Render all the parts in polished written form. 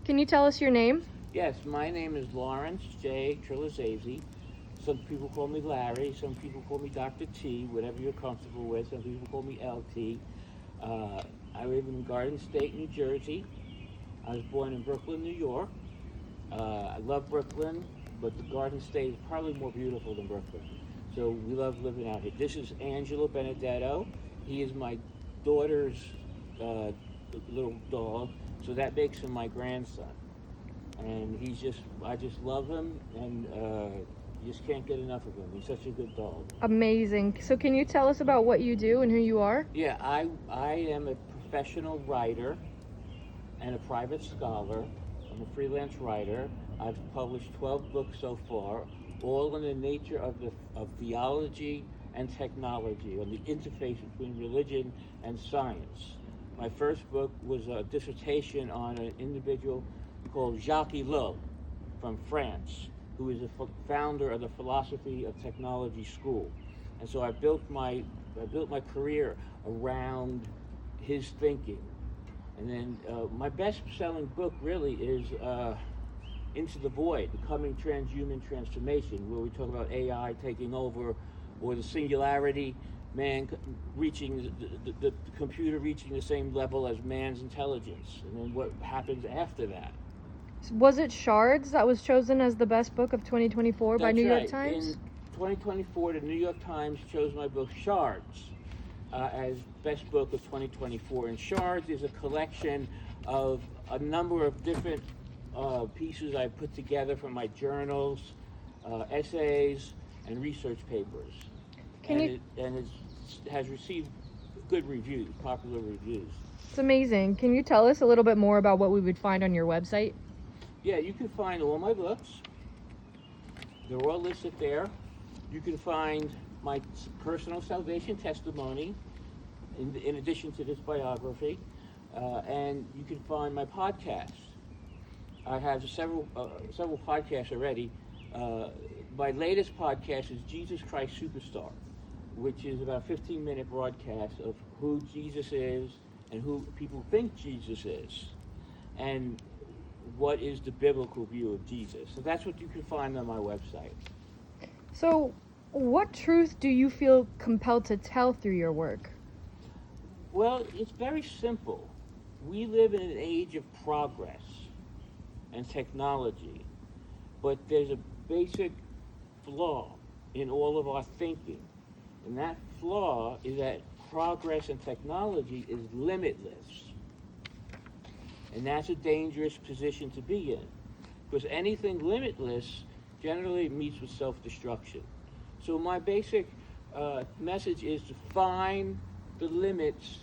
Can you tell us your name? Yes, my name is Lawrence J. Trilizese. Some people call me Larry. Some people call me Dr. T, whatever you're comfortable with. Some people call me LT. I live in Garden State, New Jersey. I was born in Brooklyn, New York. I love Brooklyn, but the Garden State is probably more beautiful than Brooklyn. So we love living out here. This is Angelo Benedetto. He is my daughter's little dog, so that makes him my grandson. And I just love him, and you just can't get enough of him. He's such a good dog. Amazing. So can you tell us about what you do and who you are? Yeah, I am a professional writer and a private scholar. I'm a freelance writer. I've published 12 books so far, all in the nature of theology and technology, on the interface between religion and science. My first book was a dissertation on an individual called Jacques Ellul from France, who is the founder of the Philosophy of Technology School. And so I built my career around his thinking. And then my best-selling book really is Into the Void, Becoming Transhuman Transformation, where we talk about AI taking over, or the singularity, man reaching the computer reaching the same level as man's intelligence, and then what happens after that. Was it Shards that was chosen as the best book of 2024 by That's New York right. Times? In 2024, the New York Times chose my book Shards as best book of 2024. And Shards is a collection of a number of different pieces I put together from my journals, essays, and research papers. It has received good reviews, popular reviews. It's amazing. Can you tell us a little bit more about what we would find on your website? Yeah, you can find all my books. They're all listed there. You can find my personal salvation testimony in addition to this biography. And you can find my podcast. I have several podcasts already. My latest podcast is Jesus Christ Superstar, which is about a 15-minute broadcast of who Jesus is and who people think Jesus is, and what is the biblical view of Jesus. So that's what you can find on my website. So, what truth do you feel compelled to tell through your work? Well, it's very simple. We live in an age of progress and technology, but there's a basic flaw in all of our thinking. And that flaw is that progress and technology is limitless. And that's a dangerous position to be in, because anything limitless generally meets with self-destruction. So my basic message is to find the limits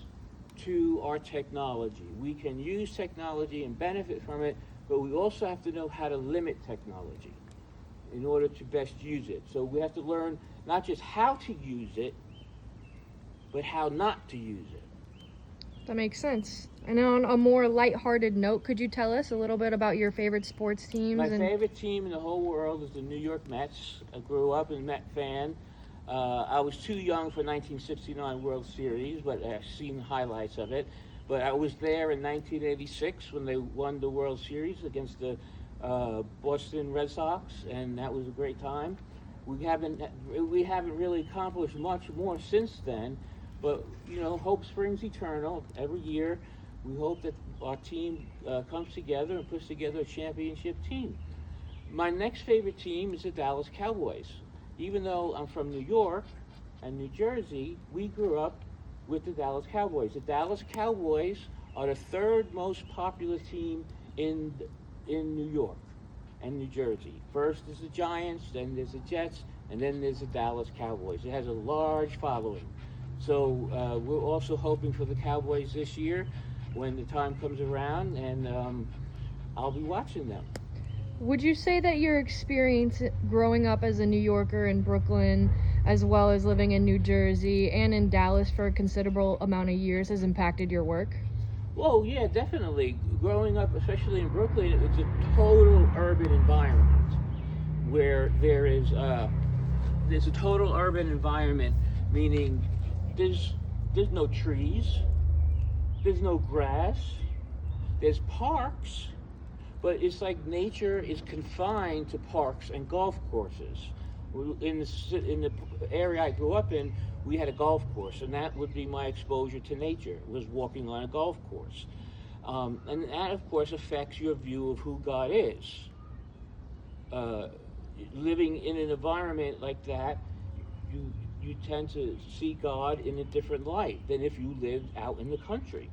to our technology. We can use technology and benefit from it, but we also have to know how to limit technology in order to best use it. So we have to learn not just how to use it, but how not to use it. That makes sense. And on a more lighthearted note, could you tell us a little bit about your favorite sports teams? My favorite team in the whole world is the New York Mets. I grew up a Met fan. I was too young for 1969 World Series, but I've seen highlights of it. But I was there in 1986 when they won the World Series against the Boston Red Sox, and that was a great time. We haven't really accomplished much more since then, but you know, hope springs eternal. Every year, we hope that our team comes together and puts together a championship team. My next favorite team is the Dallas Cowboys. Even though I'm from New York and New Jersey, we grew up with the Dallas Cowboys. The Dallas Cowboys are the third most popular team in New York and New Jersey. First is the Giants, then there's the Jets, and then there's the Dallas Cowboys. It has a large following. So we're also hoping for the Cowboys this year when the time comes around, and I'll be watching them. Would you say that your experience growing up as a New Yorker in Brooklyn, as well as living in New Jersey and in Dallas for a considerable amount of years, has impacted your work? Well, yeah, definitely. Growing up, especially in Brooklyn, it's a total urban environment where there's a total urban environment, meaning there's no trees, there's no grass, there's parks, But it's like nature is confined to parks and golf courses. In the area I grew up in, we had a golf course, and that would be my exposure to nature, was walking on a golf course. And that, of course, affects your view of who God is. Uh, Living in an environment like that, you, you tend to see God in a different light than if you lived out in the country.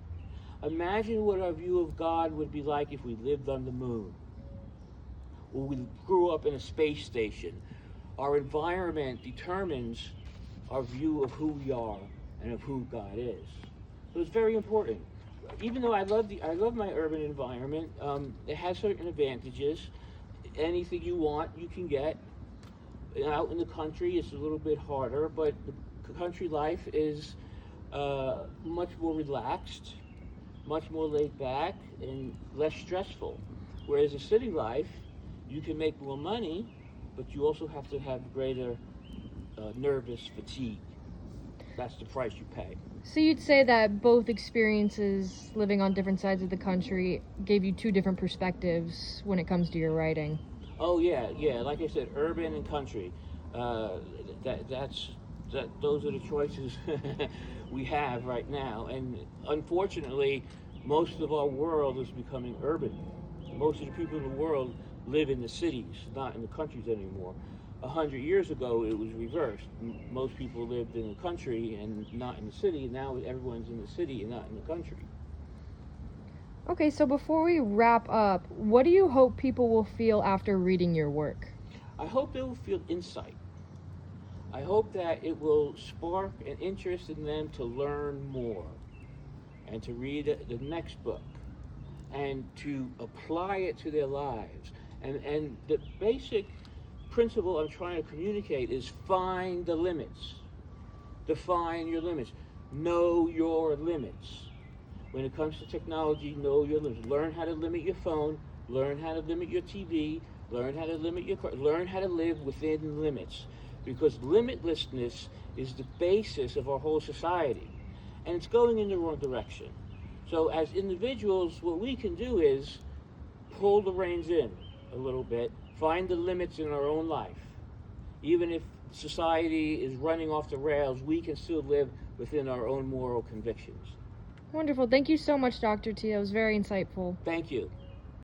Imagine what our view of God would be like if we lived on the moon, or we grew up in a space station. Our environment determines our view of who we are and of who God is. So it's very important. Even though I love my urban environment, it has certain advantages. Anything you want, you can get. Out in the country, it's a little bit harder, but the country life is much more relaxed, much more laid back, and less stressful. Whereas a city life, you can make more money, but you also have to have greater nervous fatigue. That's the price you pay. So you'd say that both experiences living on different sides of the country gave you two different perspectives when it comes to your writing. Oh yeah, yeah. Like I said, urban and country. Those are the choices we have right now. And unfortunately, most of our world is becoming urban. Most of the people in the world live in the cities, not in the countries anymore. 100 years ago, it was reversed. Most people lived in the country and not in the city. Now everyone's in the city and not in the country. Okay, so before we wrap up, what do you hope people will feel after reading your work? I hope they will feel insight. I hope that it will spark an interest in them to learn more and to read the next book and to apply it to their lives. And the basic principle I'm trying to communicate is find the limits. Define your limits. Know your limits. When it comes to technology, know your limits. Learn how to limit your phone. Learn how to limit your TV. Learn how to limit your car. Learn how to live within limits. Because limitlessness is the basis of our whole society. And it's going in the wrong direction. So as individuals, what we can do is pull the reins in a little bit, find the limits in our own life. Even if society is running off the rails, we can still live within our own moral convictions. Wonderful. Thank you so much, Dr. T. It was very insightful. Thank you.